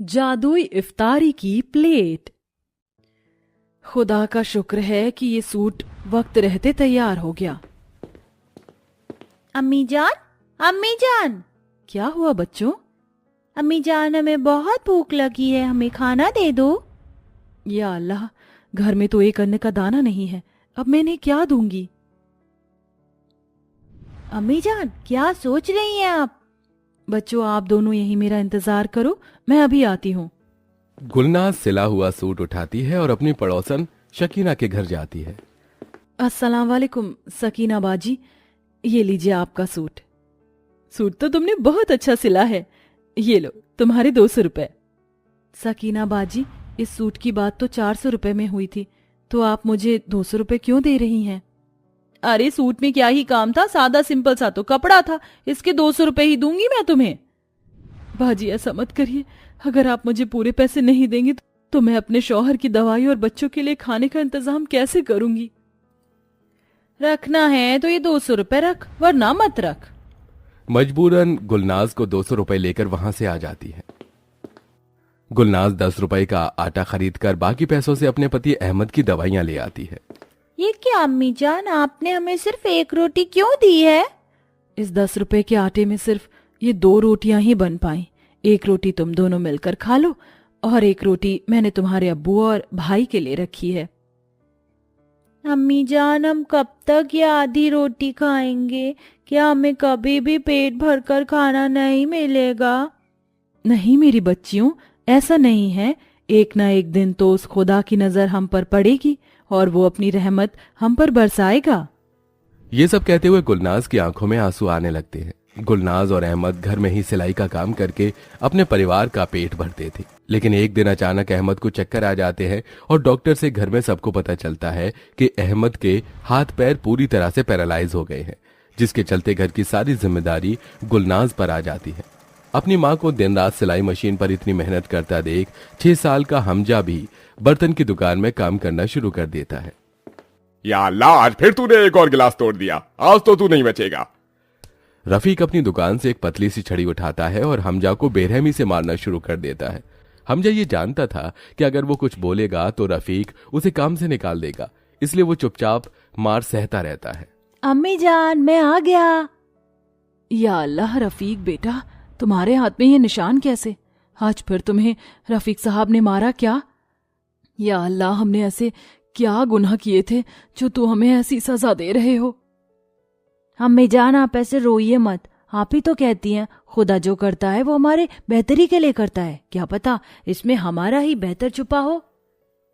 जादुई इफ्तारी की प्लेट। खुदा का शुक्र है कि ये सूट वक्त रहते तैयार हो गया। अम्मी जान, अम्मी जान। क्या हुआ बच्चों? अम्मी जान, हमें बहुत भूख लगी है, हमें खाना दे दो। या अल्लाह, घर में तो एक अन्न का दाना नहीं है, अब मैं इन्हें क्या दूंगी? अम्मी जान, क्या सोच रही हैं आप? बच्चों, आप दोनों यहीं मेरा इंतजार करो, मैं अभी आती हूँ। गुलनाज सिला हुआ सूट उठाती है और अपनी पड़ोसन शकीना के घर जाती है। अस्सलाम वालेकुम सकीना बाजी, ये लीजिए आपका सूट। सूट तो तुमने बहुत अच्छा सिला है, ये लो तुम्हारे 200 रुपए। सकीना बाजी, इस सूट की बात तो 400 रुपए में हुई थी, तो आप मुझे 200 रुपए क्यों दे रही हैं? अरे सूट में क्या ही काम था, सादा सिंपल सा तो कपड़ा था, इसके 200 रुपए ही दूंगी मैं तुम्हें। बाजी ऐसा मत करिए, अगर आप मुझे पूरे पैसे नहीं देंगे तो मैं अपने शौहर की दवाई और बच्चों के लिए खाने का इंतजाम कैसे करूंगी? रखना है तो ये 200 रुपए रख, वरना मत रख। मजबूरन गुलनाज को 200 रुपए लेकर वहां से आ जाती है। गुलनाज 10 रुपए का आटा खरीद कर बाकी पैसों से अपने पति अहमद की दवाइयां ले आती है। ये क्या अम्मी जान, आपने हमें सिर्फ एक रोटी क्यों दी है? इस 10 रुपए के आटे में सिर्फ ये 2 रोटियां ही बन पाई। एक रोटी तुम दोनों मिलकर खा लो और एक रोटी मैंने तुम्हारे अब्बू और भाई के लिए रखी है। अम्मी जान, हम कब तक ये आधी रोटी खाएंगे? क्या हमें कभी भी पेट भरकर खाना नहीं मिलेगा? नहीं मेरी बच्चियों, ऐसा नहीं है, एक ना एक दिन तो उस खुदा की नजर हम पर पड़ेगी और वो अपनी रहमत हम पर बरसाएगा। ये सब कहते हुए गुलनाज की आंखों में आंसू आने लगते हैं। गुलनाज और अहमद घर में ही सिलाई का काम करके अपने परिवार का पेट भरते थे, लेकिन एक दिन अचानक अहमद को चक्कर आ जाते हैं और डॉक्टर से घर में सबको पता चलता है कि अहमद के हाथ पैर पूरी तरह से पैरालाइज हो गए हैं, जिसके चलते घर की सारी जिम्मेदारी गुलनाज पर आ जाती है। अपनी माँ को दिन रात सिलाई मशीन पर इतनी मेहनत करता देख 6 साल का हमजा भी बर्तन की दुकान में काम करना शुरू कर देता है। या अल्लाह, आज फिर तूने एक और गिलास तोड़ दिया, आज तो तू नहीं बचेगा। रफीक अपनी दुकान से एक पतली सी छड़ी उठाता है और हमजा को बेरहमी से मारना शुरू कर देता है। हमजा ये जानता था कि अगर वो कुछ बोलेगा तो रफीक उसे काम से निकाल देगा, इसलिए वो चुपचाप मार सहता रहता है। अम्मी जान, मैं आ गया। या अल्लाह रफीक बेटा, तुम्हारे हाथ में ये निशान कैसे? आज फिर तुम्हें रफीक साहब ने मारा क्या? या अल्लाह, हमने ऐसे क्या गुनाह किए थे जो तू हमें ऐसी सजा दे रहे हो? अम्मी जान, आप ऐसे रोइए मत, आप ही तो कहती हैं खुदा जो करता है वो हमारे बेहतरी के लिए करता है, क्या पता इसमें हमारा ही बेहतर छुपा हो।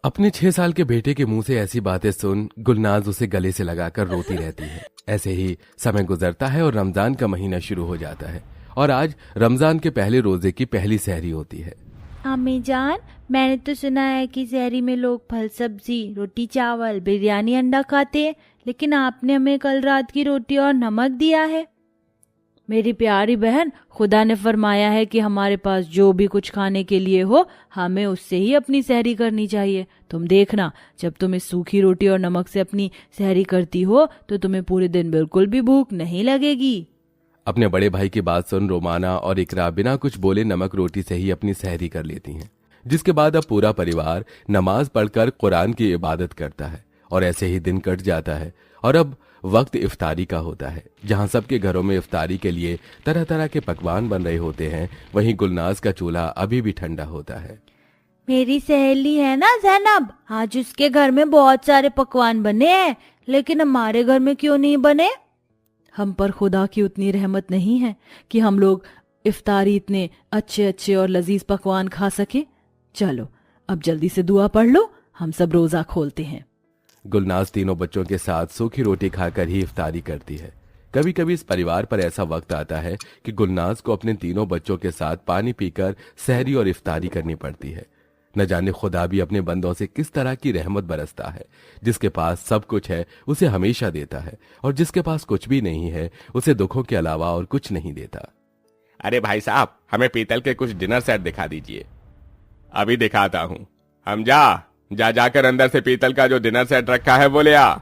अपने 6 साल के बेटे के मुंह से ऐसी बातें सुन गुलनाज उसे गले से लगाकर रोती रहती है। ऐसे ही समय गुजरता है और रमजान का महीना शुरू हो जाता है और आज रमजान के पहले रोजे की पहली सहरी होती है। अम्मी जान, मैंने तो सुना है कि सहरी में लोग फल सब्जी, रोटी चावल, बिरयानी, अंडा खाते हैं, लेकिन आपने हमें कल रात की रोटी और नमक दिया है। मेरी प्यारी बहन, खुदा ने फरमाया है कि हमारे पास जो भी कुछ खाने के लिए हो हमें उससे ही अपनी सहरी करनी चाहिए। तुम देखना, जब तुम इस सूखी रोटी और नमक से अपनी सहरी करती हो तो तुम्हें पूरे दिन बिल्कुल भी भूख नहीं लगेगी। अपने बड़े भाई की बात सुन रोमाना और इकरा बिना कुछ बोले नमक रोटी से ही अपनी सहरी कर लेती हैं, जिसके बाद अब पूरा परिवार नमाज पढ़कर कुरान की इबादत करता है और ऐसे ही दिन कट जाता है और अब वक्त इफ्तारी का होता है, जहां सबके घरों में इफ्तारी के लिए तरह तरह के पकवान बन रहे होते हैं। वहीं गुलनाज का चूल्हा अभी भी ठंडा होता है। मेरी सहेली है ना जैनब, आज उसके घर में बहुत सारे पकवान बने हैं, लेकिन हमारे घर में क्यों नहीं बने? हम पर खुदा की उतनी रहमत नहीं है कि हम लोग इफ्तारी इतने अच्छे अच्छे और लजीज पकवान खा सके। चलो अब जल्दी से दुआ पढ़ लो, हम सब रोजा खोलते हैं। गुलनाज तीनों बच्चों के साथ सूखी रोटी खाकर ही इफ्तारी करती है। कभी कभी इस परिवार पर ऐसा वक्त आता है कि गुलनाज को अपने तीनों बच्चों के साथ पानी पीकर सहरी और इफ्तारी करनी पड़ती है। न जाने खुदा भी अपने बंदों से किस तरह की रहमत बरसता है। जिसके पास सब कुछ है उसे हमेशा देता है और जिसके पास कुछ भी नहीं है उसे दुखों के अलावा और कुछ नहीं देता। अरे भाई साहब, हमें पीतल के कुछ डिनर सेट दिखा दीजिए। अभी दिखाता हूँ। हमजा, जा जाकर अंदर से पीतल का जो डिनर सेट रखा है वो ले आ।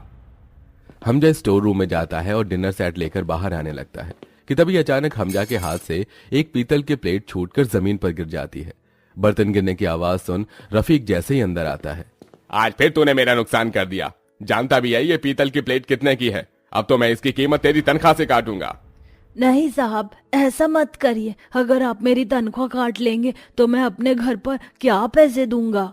हमजा स्टोर रूम में जाता है और डिनर सेट लेकर बाहर आने लगता है कि तभी अचानक हमजा के हाथ से एक पीतल की प्लेट छूटकर जमीन पर गिर जाती है। बर्तन गिरने की आवाज सुन रफीक जैसे ही अंदर आता है। आज फिर तूने मेरा नुकसान कर दिया। जानता भी है ये पीतल की प्लेट कितने की है। अब तो मैं इसकी कीमत तेरी तनख्वाह से काटूंगा। नहीं साहब, ऐसा मत करिए। अगर आप मेरी तनख्वाह काट लेंगे तो मैं अपने घर पर क्या पैसे दूंगा।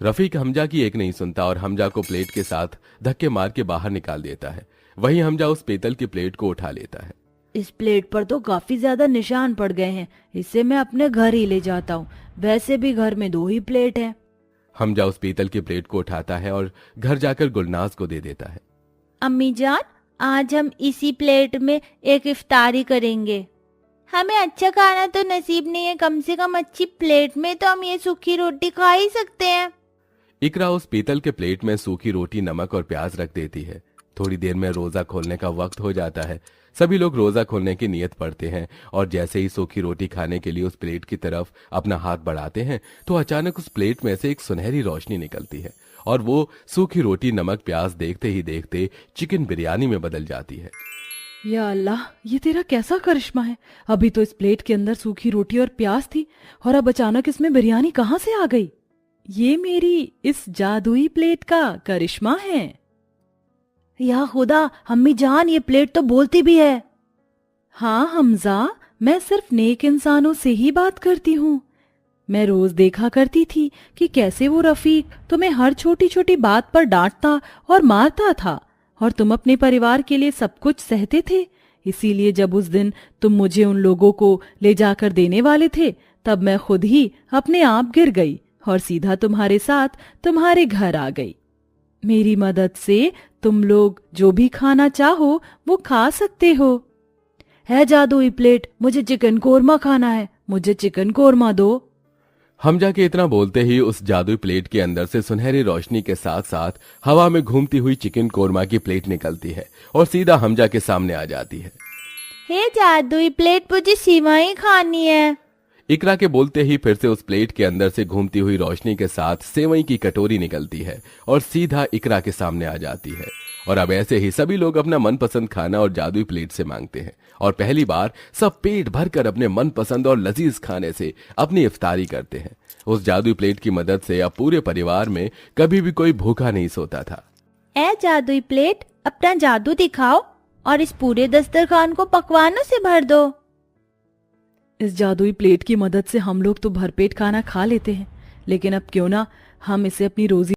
रफीक हमजा की एक नहीं सुनता और हमजा को प्लेट के साथ धक्के मार के बाहर निकाल देता है। वहीं हमजा उस पीतल की प्लेट को उठा लेता है। इस प्लेट पर तो काफी ज्यादा निशान पड़ गए हैं, इसे मैं अपने घर ही ले जाता हूँ। वैसे भी घर में 2 ही प्लेट है। हमजा उस पीतल की प्लेट को उठाता है और घर जाकर गुलनाज को दे देता है। अम्मी जान, आज हम इसी प्लेट में एक इफ्तारी करेंगे। हमें अच्छा खाना तो नसीब नहीं है, कम से कम अच्छी प्लेट में तो हम ये सूखी रोटी खा ही सकते हैं। इकरा उस पीतल के प्लेट में सूखी रोटी, नमक और प्याज रख देती है। थोड़ी देर में रोजा खोलने का वक्त हो जाता है। सभी लोग रोजा खोलने की नियत पड़ते हैं और जैसे ही सूखी रोटी खाने के लिए उस प्लेट की तरफ अपना हाथ बढ़ाते हैं तो अचानक उस प्लेट में से एक सुनहरी रोशनी निकलती है और वो सूखी रोटी, नमक, प्याज देखते ही देखते चिकन बिरयानी में बदल जाती है। या अल्लाह, ये तेरा कैसा करिश्मा है। अभी तो इस प्लेट के अंदर सूखी रोटी और प्याज थी और अब अचानक इसमें बिरयानी कहाँ से आ गई। ये मेरी इस जादुई प्लेट का करिश्मा है। या खुदा, अम्मी जान ये प्लेट तो बोलती भी है। हाँ हमजा, मैं सिर्फ नेक इंसानों से ही बात करती हूँ। मैं रोज देखा करती थी कि कैसे वो रफीक तुम्हें हर छोटी छोटी बात पर डांटता और मारता था और तुम अपने परिवार के लिए सब कुछ सहते थे। इसीलिए जब उस दिन तुम मुझे उन लोगों को ले जाकर देने वाले थे तब मैं खुद ही अपने आप गिर गई और सीधा तुम्हारे साथ तुम्हारे घर आ गई। मेरी मदद से तुम लोग जो भी खाना चाहो वो खा सकते हो। है जादुई प्लेट, मुझे चिकन कोरमा खाना है, मुझे चिकन कोरमा दो। हमजा के इतना बोलते ही उस जादुई प्लेट के अंदर से सुनहरी रोशनी के साथ साथ हवा में घूमती हुई चिकन कोरमा की प्लेट निकलती है और सीधा हमजा के सामने आ जाती है। हे जादुई प्लेट, मुझे सिवाई खानी है। इकरा के बोलते ही फिर से उस प्लेट के अंदर से घूमती हुई रोशनी के साथ सेवई की कटोरी निकलती है और सीधा इकरा के सामने आ जाती है। और अब ऐसे ही सभी लोग अपना मनपसंद खाना और जादुई प्लेट से मांगते हैं और पहली बार सब पेट भरकर अपने मनपसंद और लजीज खाने से अपनी इफ्तारी करते हैं। उस जादुई प्लेट की मदद से अब पूरे परिवार में कभी भी कोई भूखा नहीं सोता था। ए जादुई प्लेट, अपना जादू दिखाओ और इस पूरे दस्तरखान को पकवानों से भर दो। इस जादुई प्लेट की मदद से हम लोग तो भरपेट खाना खा लेते हैं, लेकिन अब क्यों ना हम इसे अपनी रोजी